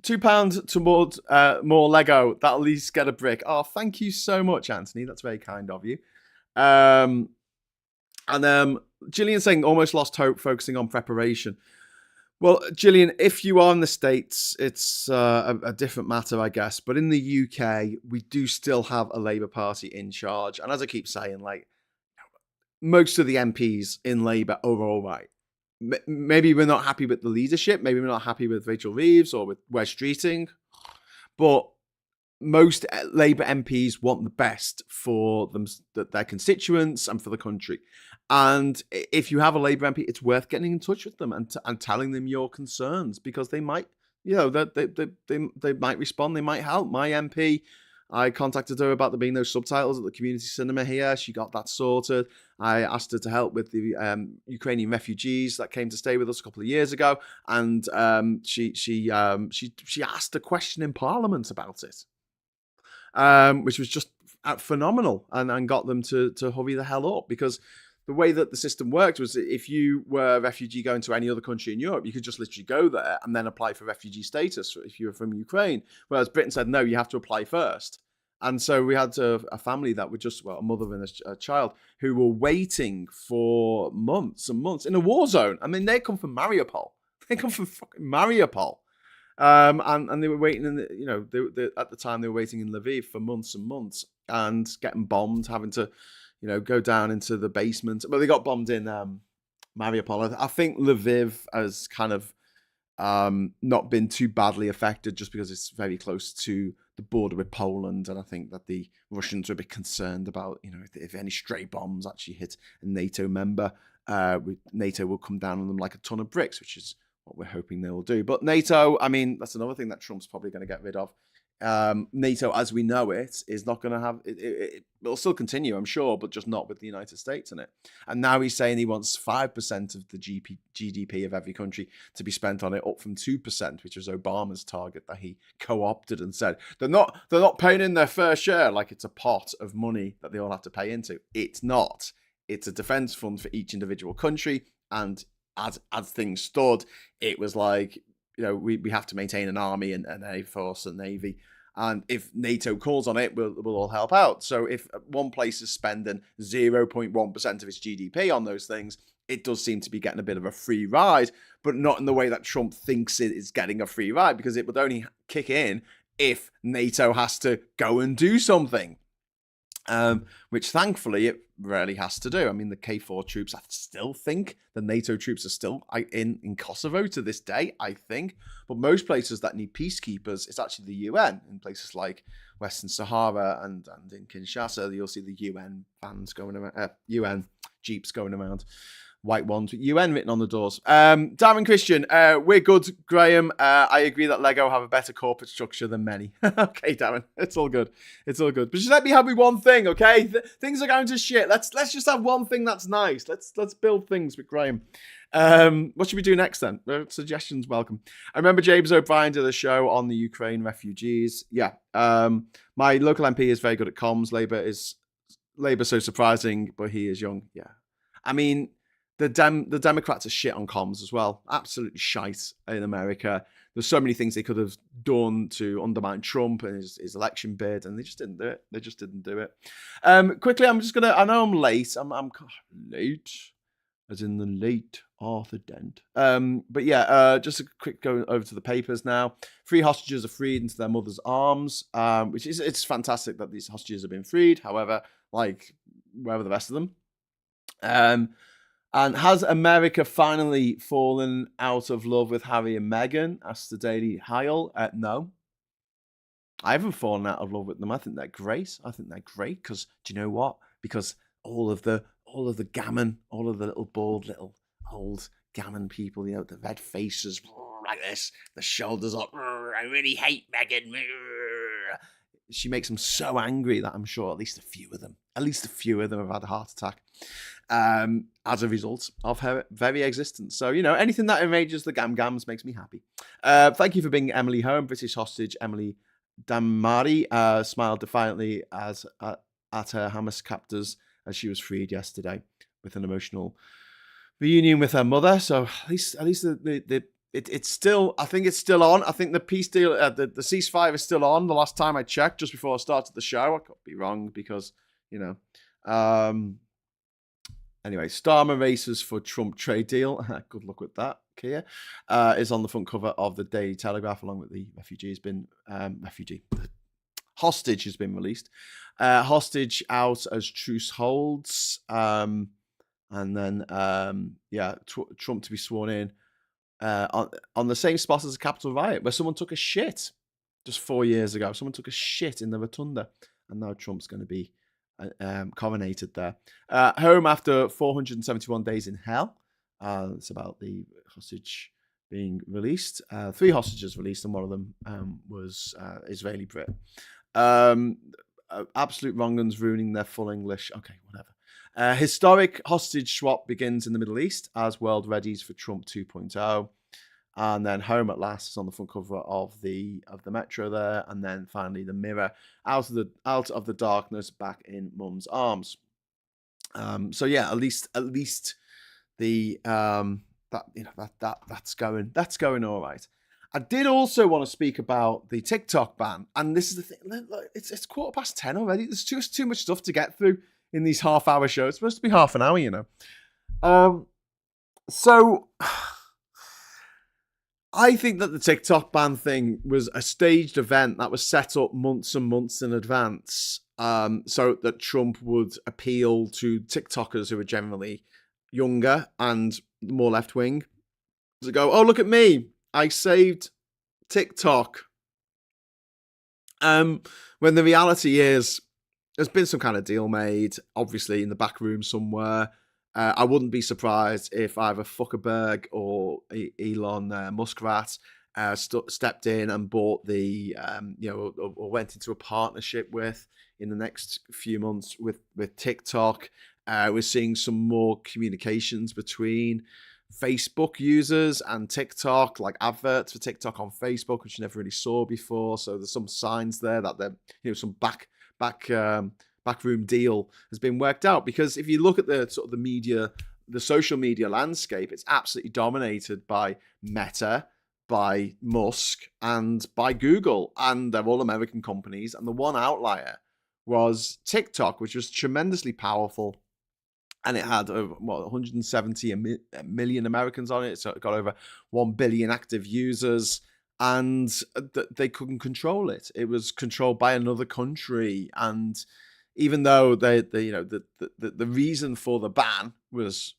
£2 towards more Lego. That'll at least get a brick. Oh, thank you so much, Anthony. That's very kind of you. And Gillian saying almost lost hope, focusing on preparation. Well, Gillian, if you are in the States, it's a different matter, I guess. But in the UK, we do still have a Labour Party in charge. And as I keep saying, like, most of the MPs in Labour are all right. Maybe we're not happy with the leadership. Maybe we're not happy with Rachel Reeves or with Wes Streeting. But most Labour MPs want the best for them, their constituents and for the country. And if you have a Labour MP, it's worth getting in touch with them and telling them your concerns, because they might, they might respond. They might help. My MP, I contacted her about there being no subtitles at the community cinema here. She got that sorted. I asked her to help with the Ukrainian refugees that came to stay with us a couple of years ago, and she asked a question in Parliament about it, which was just phenomenal, and got them to hurry the hell up, because the way that the system worked was if you were a refugee going to any other country in Europe, you could just literally go there and then apply for refugee status if you were from Ukraine. Whereas Britain said, no, you have to apply first. And so we had a family that were just, a mother and a child who were waiting for months and months in a war zone. I mean, they come from Mariupol. They come from fucking Mariupol. And they were waiting at the time they were waiting in Lviv for months and months and getting bombed, having to go down into the basement. Well, they got bombed in Mariupol. I think Lviv has kind of not been too badly affected just because it's very close to the border with Poland. And I think that the Russians are a bit concerned about, if any stray bombs actually hit a NATO member, NATO will come down on them like a ton of bricks, which is what we're hoping they will do. But NATO, I mean, that's another thing that Trump's probably going to get rid of. NATO, as we know it, is not going to have it will still continue, I'm sure, but just not with the United States in it. And now he's saying he wants 5% of the GDP of every country to be spent on it, up from 2%, which was Obama's target that he co-opted and said they're not paying in their fair share, like it's a pot of money that they all have to pay into. It's not. It's a defense fund for each individual country, and as things stood, it was like, we have to maintain an army and an air force and navy. And if NATO calls on it, we'll all help out. So if one place is spending 0.1% of its GDP on those things, it does seem to be getting a bit of a free ride, but not in the way that Trump thinks it is getting a free ride, because it would only kick in if NATO has to go and do something. Which thankfully it rarely has to do. I mean, the K4 troops, I still think the NATO troops are still in Kosovo to this day, I think. But most places that need peacekeepers, it's actually the UN. In places like Western Sahara and in Kinshasa, you'll see the UN vans going around, UN jeeps going around white ones with UN written on the doors. Darren Christian, we're good, Graham. I agree that Lego have a better corporate structure than many. Okay, Darren, it's all good. It's all good. But just let me have me one thing, okay? Things are going to shit. Let's just have one thing that's nice. Let's build things with Graham. What should we do next then? Suggestions welcome. I remember James O'Brien did a show on the Ukraine refugees. Yeah. My local MP is very good at comms. Labour so surprising, but he is young. Yeah. I mean, the Democrats are shit on comms as well. Absolutely shite in America. There's so many things they could have done to undermine Trump and his election bid, and they just didn't do it. Quickly, I know I'm late. I'm late, as in the late Arthur Dent. But yeah, just a quick go over to the papers now. 3 hostages are freed into their mother's arms, it's fantastic that these hostages have been freed. However, like, where are the rest of them? And has America finally fallen out of love with Harry and Meghan? Asked the Daily Heil. No. I haven't fallen out of love with them. I think they're great. Because, do you know what? Because all of the gammon, all of the little bald, little old gammon people, you know, the red faces like this, the shoulders up. I really hate Meghan. She makes them so angry that I'm sure at least a few of them have had a heart attack as a result of her very existence. So, you know, anything that enrages the gams makes me happy. Thank you for being Emily home. British hostage Emily Damari smiled defiantly at her Hamas captors as she was freed yesterday with an emotional reunion with her mother. So at least it's still, I think it's still on. I think the peace deal, the ceasefire is still on. The last time I checked, just before I started the show, I could be wrong because, you know. Anyway, Starmer races for Trump trade deal. Good luck with that, Kia. Is on the front cover of the Daily Telegraph, along with the hostage has been released. Hostage out as truce holds. And then, Trump to be sworn in on the same spot as the Capitol riot, where someone took a shit just 4 years ago. Someone took a shit in the rotunda, and now Trump's going to be coronated there. Home after 471 days in hell. It's about the hostage being released. 3 hostages released, and one of them was Israeli Brit. Absolute wrong uns ruining their full English. Okay, whatever. Historic hostage swap begins in the Middle East as world readies for Trump 2.0. And then Home at last is on the front cover of the Metro there, and then finally the Mirror out of the darkness, back in Mum's arms. So yeah, at least the that's going all right. I did also want to speak about the TikTok ban, and this is the thing. It's 10:15 already. There's just too much stuff to get through in these half-hour shows. It's supposed to be half an hour, you know. So I think that the TikTok ban thing was a staged event that was set up months and months in advance, so that Trump would appeal to TikTokers who are generally younger and more left-wing to go, oh, look at me, I saved TikTok. When the reality is, there's been some kind of deal made, obviously in the back room somewhere. I wouldn't be surprised if either Zuckerberg or Elon Muskrat stepped in and bought the, or went into a partnership with in the next few months with TikTok. We're seeing some more communications between Facebook users and TikTok, like adverts for TikTok on Facebook, which you never really saw before. So there's some signs there that some backroom deal has been worked out, because if you look at the sort of the social media landscape, it's absolutely dominated by Meta, by Musk, and by Google, and they're all American companies. And the one outlier was TikTok, which was tremendously powerful, and it had 170 million Americans on it, so it got over 1 billion active users. And they couldn't control it. It was controlled by another country, and even though the reason for the ban was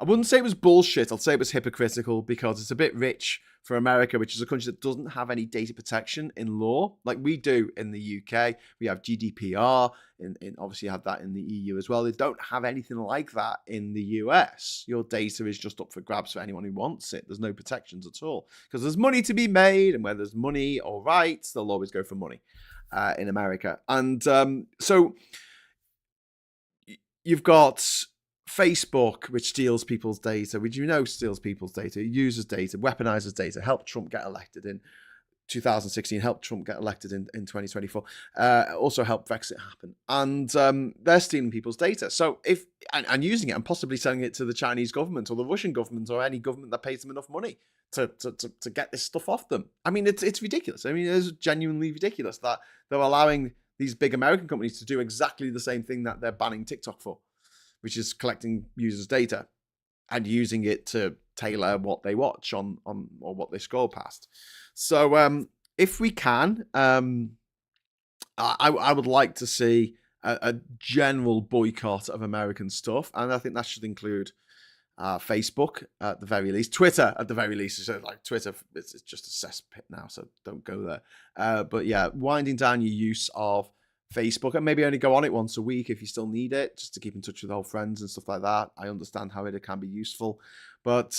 I wouldn't say it was bullshit. I'll say it was hypocritical because it's a bit rich for America, which is a country that doesn't have any data protection in law like we do in the UK. We have GDPR, and obviously you have that in the EU as well. They don't have anything like that in the US. Your data is just up for grabs for anyone who wants it. There's no protections at all because there's money to be made, and where there's money or rights, they'll always go for money in America. And so you've got Facebook, which steals people's data, which steals people's data, uses data, weaponizes data, helped Trump get elected in 2016, helped Trump get elected in 2024, also helped Brexit happen. And they're stealing people's data. So and using it and possibly selling it to the Chinese government or the Russian government or any government that pays them enough money to get this stuff off them. I mean, it's ridiculous. I mean, it's genuinely ridiculous that they're allowing these big American companies to do exactly the same thing that they're banning TikTok for, which is collecting users' data and using it to tailor what they watch on or what they scroll past. So if we can, I would like to see a general boycott of American stuff, and I think that should include Facebook at the very least, Twitter at the very least. So like Twitter, it's just a cesspit now, so don't go there. But yeah, winding down your use of Facebook, and maybe only go on it once a week if you still need it, just to keep in touch with old friends and stuff like that. I understand how it can be useful, but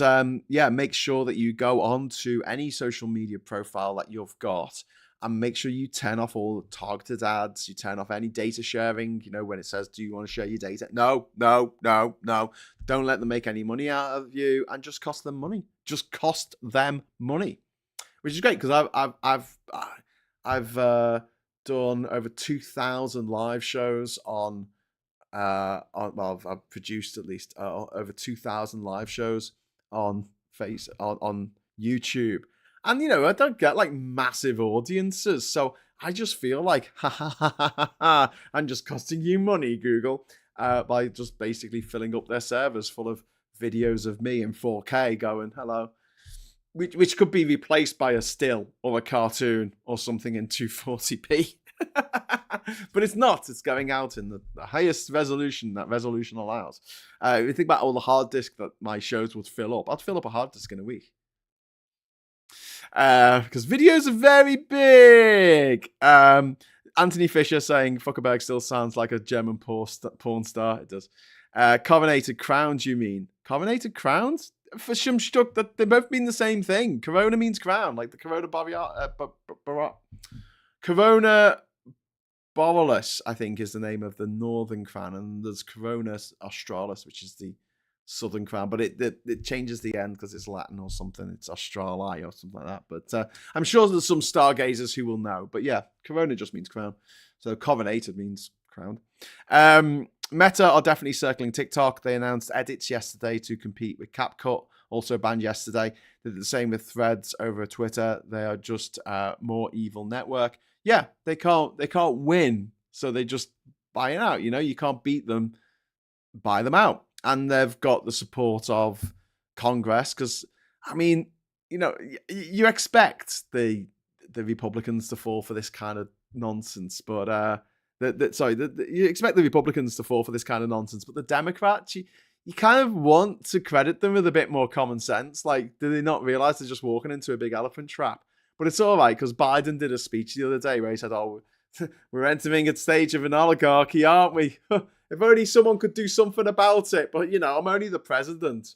yeah, make sure that you go on to any social media profile that you've got and make sure you turn off all the targeted ads. You turn off any data sharing, when it says, do you want to share your data? No. Don't let them make any money out of you, and just cost them money. Just cost them money, which is great because I've done over 2,000 live shows on I've produced at least over 2,000 live shows on YouTube, and I don't get like massive audiences, so I just feel like I'm just costing you money, Google, by just basically filling up their servers full of videos of me in 4K going hello, which could be replaced by a still or a cartoon or something in 240p. But it's not. It's going out in the highest resolution that resolution allows. If you think about all the hard disk that my shows would fill up, I'd fill up a hard disk in a week. Because videos are very big. Anthony Fisher saying Zuckerberg still sounds like a German porn star. It does. Carbonated crowns, you mean? Carbonated crowns? For some stuck that they both mean the same thing. Corona means crown, like the Corona Corona Borealis, I think, is the name of the northern crown, and there's Corona Australis, which is the southern crown, but it changes the end because it's Latin or something. It's Australi or something like that. But I'm sure there's some stargazers who will know. But yeah, Corona just means crown. So coronated means crowned. Meta are definitely circling TikTok. They announced edits yesterday to compete with CapCut, also banned yesterday. They did the same with Threads over Twitter. They are just more evil network. Yeah, they can't win, so they just buy it out. You can't beat them, buy them out. And they've got the support of Congress because, I mean, you expect the Republicans to fall for this kind of nonsense, but you expect the Republicans to fall for this kind of nonsense, but the Democrats, you kind of want to credit them with a bit more common sense. Like, do they not realize they're just walking into a big elephant trap? But it's all right because Biden did a speech the other day where he said, "Oh, we're entering a stage of an oligarchy, aren't we? If only someone could do something about it. But I'm only the president."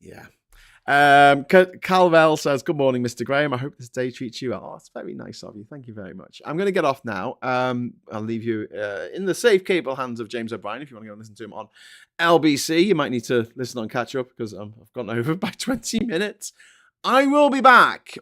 Yeah. Calvel says, "Good morning, Mr. Graham. I hope this day treats you well." Oh, it's very nice of you. Thank you very much. I'm going to get off now. I'll leave you in the safe, capable hands of James O'Brien if you want to go and listen to him on LBC. You might need to listen on catch up because I've gone over by 20 minutes. I will be back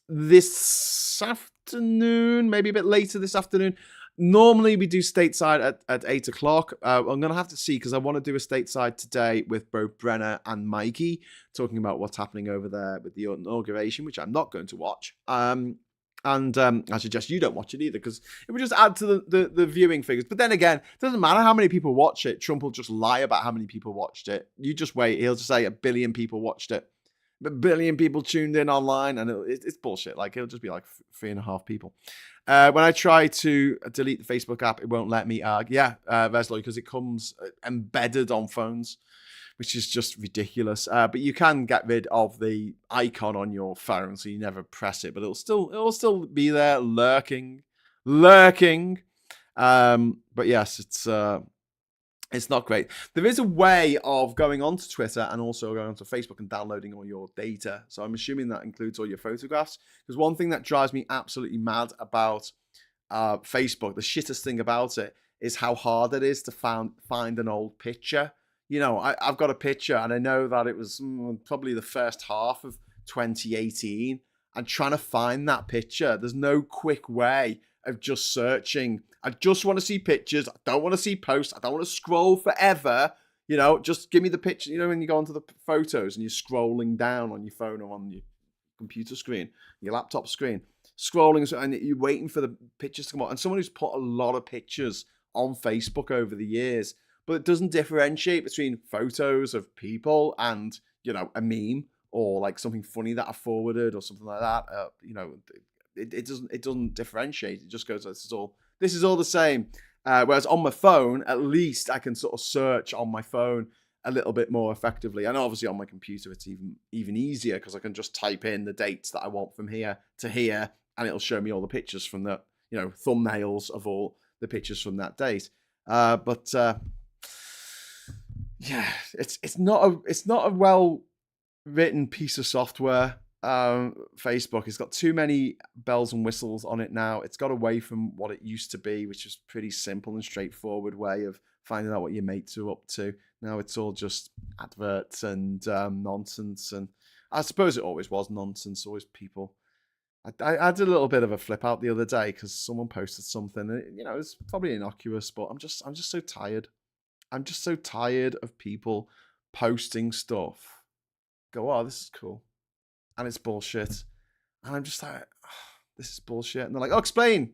this afternoon, maybe a bit later this afternoon. Normally we do stateside at 8 o'clock. I'm going to have to see because I want to do a stateside today with both Brenner and Mikey, talking about what's happening over there with the inauguration, which I'm not going to watch. And I suggest you don't watch it either because it would just add to the viewing figures. But then again, it doesn't matter how many people watch it. Trump will just lie about how many people watched it. You just wait. He'll just say 1 billion people watched it. billion people tuned in online, and it's bullshit. Like, it'll just be like 3.5 people. When I try to delete the Facebook app, it won't let me. Veslo, because it comes embedded on phones, which is just ridiculous. But you can get rid of the icon on your phone, so you never press it, but it'll still be there, lurking. But yes, it's not great. There is a way of going onto Twitter and also going onto Facebook and downloading all your data. So I'm assuming that includes all your photographs. Because one thing that drives me absolutely mad about Facebook, the shittest thing about it, is how hard it is to find an old picture. You know, I've got a picture and I know that it was probably the first half of 2018. And trying to find that picture, there's no quick way of just searching. I just want to see pictures. I don't want to see posts. I don't want to scroll forever. You know, just give me the picture. You know, when you go onto the photos and you're scrolling down on your phone or on your computer screen, your laptop screen, scrolling, and you're waiting for the pictures to come out. And someone who's put a lot of pictures on Facebook over the years, but it doesn't differentiate between photos of people and, you know, a meme or like something funny that I forwarded or something like that. You know, it doesn't differentiate. It just goes, this is all the same. Whereas on my phone, at least I can sort of search on my phone a little bit more effectively. And obviously on my computer, it's even easier because I can just type in the dates that I want from here to here, and it'll show me all the pictures from the, you know, thumbnails of all the pictures from that date. Yeah, it's not a well written piece of software. Facebook, it's got too many bells and whistles on it now. It's got away from what it used to be, which is pretty simple and straightforward way of finding out what your mates are up to. Now it's all just adverts and nonsense, and I suppose it always was nonsense, always people. I did a little bit of a flip out the other day because someone posted something, and, you know, it's probably innocuous, but I'm just so tired. I'm just so tired of people posting stuff. Go, oh, this is cool. And it's bullshit. And I'm just like, oh, this is bullshit. And they're like, oh, explain.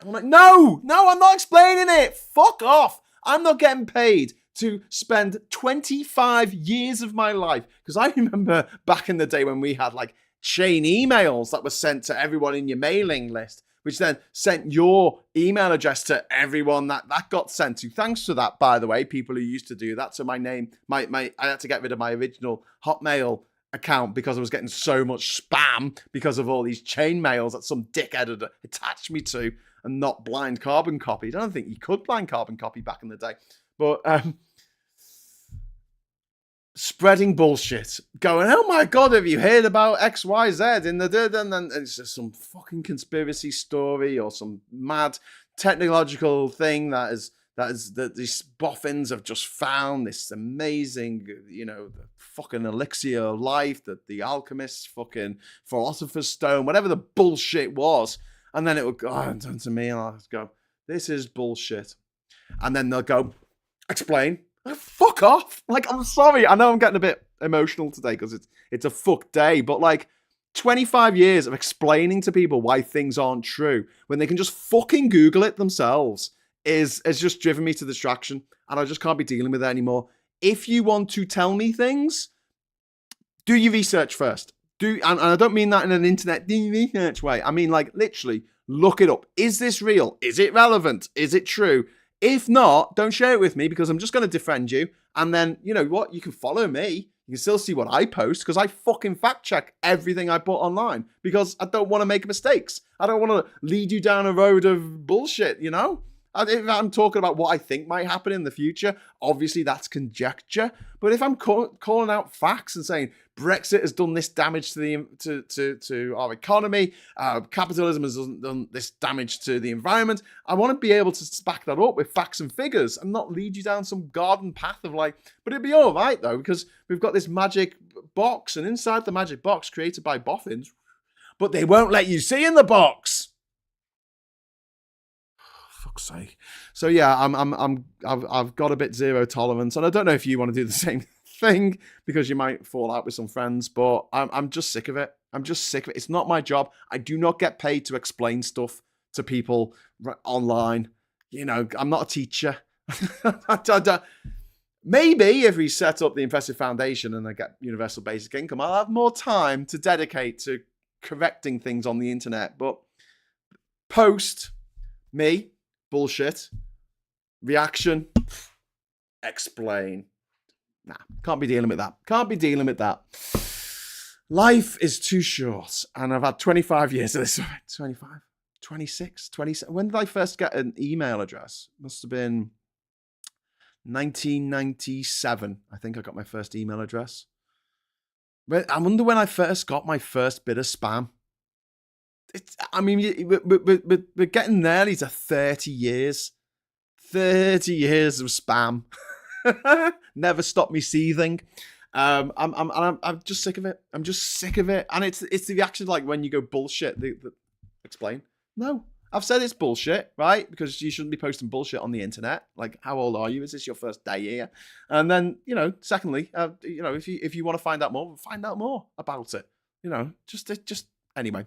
And I'm like, no, I'm not explaining it. Fuck off. I'm not getting paid to spend 25 years of my life. Because I remember back in the day when we had like chain emails that were sent to everyone in your mailing list, which then sent your email address to everyone that got sent to. Thanks for that, by the way, people who used to do that. So my name, I had to get rid of my original Hotmail account because I was getting so much spam because of all these chain mails that some dickhead had attached me to and not blind carbon copied. I don't think you could blind carbon copy back in the day. But spreading bullshit, going, oh my God, have you heard about XYZ in the and it's just some fucking conspiracy story or some mad technological thing that these boffins have just found this amazing, you know, the fucking elixir of life, that the alchemist's fucking philosopher's stone, whatever the bullshit was. And then it would go down to me and I'll go, this is bullshit. And then they'll go, explain. Like, fuck off. Like, I'm sorry. I know I'm getting a bit emotional today because it's a fuck day, but like 25 years of explaining to people why things aren't true when they can just fucking Google it themselves has just driven me to distraction, and I just can't be dealing with it anymore. If you want to tell me things, do your research first. And I don't mean that in an internet research way. I mean, like, literally look it up. Is this real? Is it relevant? Is it true? If not, don't share it with me because I'm just going to defriend you. And then, you know what? You can follow me. You can still see what I post because I fucking fact check everything I put online because I don't want to make mistakes. I don't want to lead you down a road of bullshit, you know? If I'm talking about what I think might happen in the future, obviously that's conjecture. But if I'm calling out facts and saying Brexit has done this damage to our economy, capitalism has done this damage to the environment, I want to be able to back that up with facts and figures and not lead you down some garden path of like, but it'd be all right though, because we've got this magic box, and inside the magic box created by boffins, but they won't let you see in the box. Fuck's sake. So yeah, I've got a bit zero tolerance, and I don't know if you want to do the same thing because you might fall out with some friends, but I'm just sick of it. I'm just sick of it. It's not my job. I do not get paid to explain stuff to people online. You know, I'm not a teacher. Maybe if we set up the impressive foundation and I get universal basic income, I'll have more time to dedicate to correcting things on the internet. But post, me, bullshit, reaction, explain. Nah, can't be dealing with that. Can't be dealing with that. Life is too short, and I've had 25 years of this. 25, 26, 27. When did I first get an email address? Must have been 1997. I think I got my first email address. I wonder when I first got my first bit of spam. We're getting nearly to 30 years. 30 years of spam. Never stopped me seething. I'm just sick of it. I'm just sick of it. And it's the reaction like when you go bullshit. Explain. No, I've said it's bullshit, right? Because you shouldn't be posting bullshit on the internet. Like, how old are you? Is this your first day here? And then, secondly, if you want to find out more about it. Just anyway.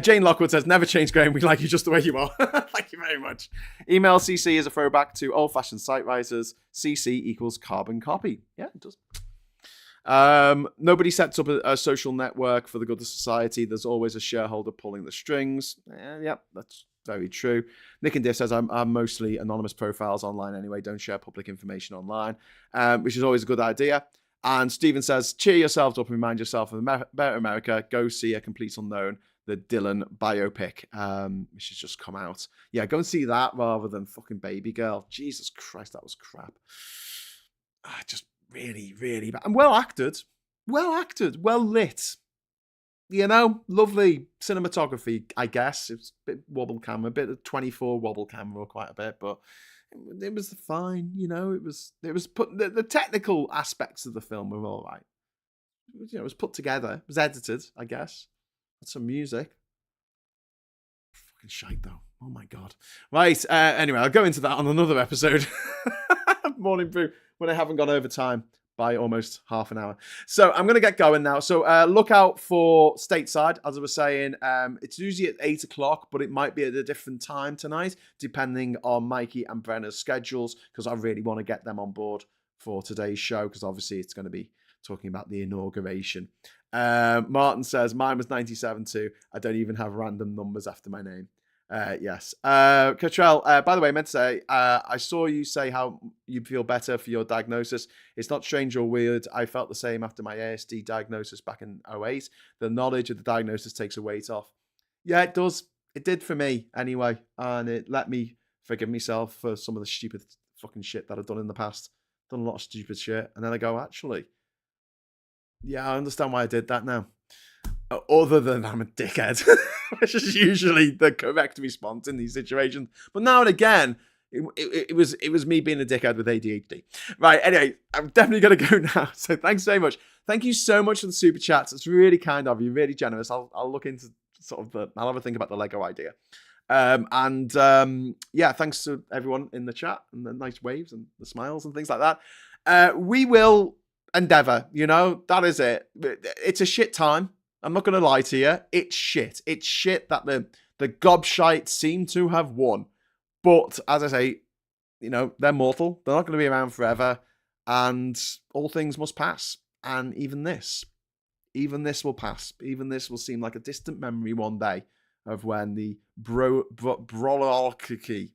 Jane Lockwood says, never change, Graham. We like you just the way you are. Thank you very much. Email CC is a throwback to old-fashioned site writers. CC equals carbon copy. Yeah, it does. Nobody sets up a social network for the good of society. There's always a shareholder pulling the strings. Yep, that's very true. Nick and Diff says, I'm mostly anonymous profiles online anyway. Don't share public information online, which is always a good idea. And Stephen says, cheer yourselves up and remind yourself of Better America. Go see A Complete Unknown, the Dylan biopic, which has just come out. Yeah, go and see that rather than fucking Baby Girl. Jesus Christ, that was crap. Just really, really bad. And well acted, well lit. Lovely cinematography, I guess. It's a bit wobble camera, a bit of 24 wobble camera, quite a bit, but it was fine. It was put. The technical aspects of the film were all right. It was put together. It was edited, I guess. Had some music. Fucking shite though. Oh my god. Right. Anyway, I'll go into that on another episode. Morning Brew, when I haven't gone over time by almost half an hour. So I'm going to get going now. So look out for Stateside, as I was saying. It's usually at 8 o'clock, but it might be at a different time tonight, depending on Mikey and Brenna's schedules, because I really want to get them on board for today's show, because obviously it's going to be talking about the inauguration. Martin says, mine was 97 too. I don't even have random numbers after my name. Yes. Cottrell, by the way, I meant to say, I saw you say how you feel better for your diagnosis. It's not strange or weird. I felt the same after my ASD diagnosis back in 2008. The knowledge of the diagnosis takes a weight off. Yeah, it does. It did for me anyway. And it let me forgive myself for some of the stupid fucking shit that I've done in the past. Done a lot of stupid shit. And then I go, actually, yeah, I understand why I did that now. Other than I'm a dickhead, which is usually the correct response in these situations. But now and again, it was me being a dickhead with ADHD. Right, anyway, I'm definitely going to go now. So thanks very much. Thank you so much for the super chats. It's really kind of you, really generous. I'll look into I'll have a think about the Lego idea. Yeah, thanks to everyone in the chat and the nice waves and the smiles and things like that. We will endeavor, that is it. It's a shit time. I'm not going to lie to you. It's shit. It's shit that the gobshites seem to have won. But as I say, they're mortal. They're not going to be around forever. And all things must pass. And even this will pass. Even this will seem like a distant memory one day of when the broligarchy,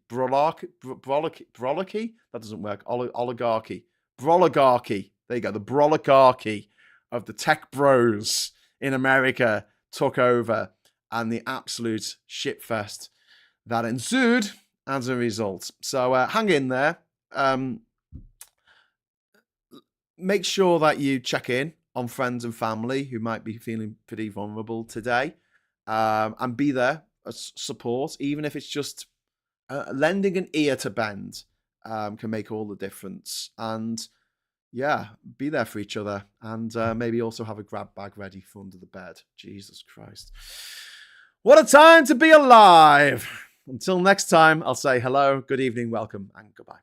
that doesn't work, oligarchy, broligarchy, there you go, the broligarchy of the tech bros in America took over, and the absolute shitfest that ensued as a result. So hang in there. Make sure that you check in on friends and family who might be feeling pretty vulnerable today, and be there as support, even if it's just lending an ear to bend, can make all the difference. And yeah, be there for each other, and maybe also have a grab bag ready for under the bed. Jesus Christ. What a time to be alive. Until next time, I'll say hello, good evening, welcome, and goodbye.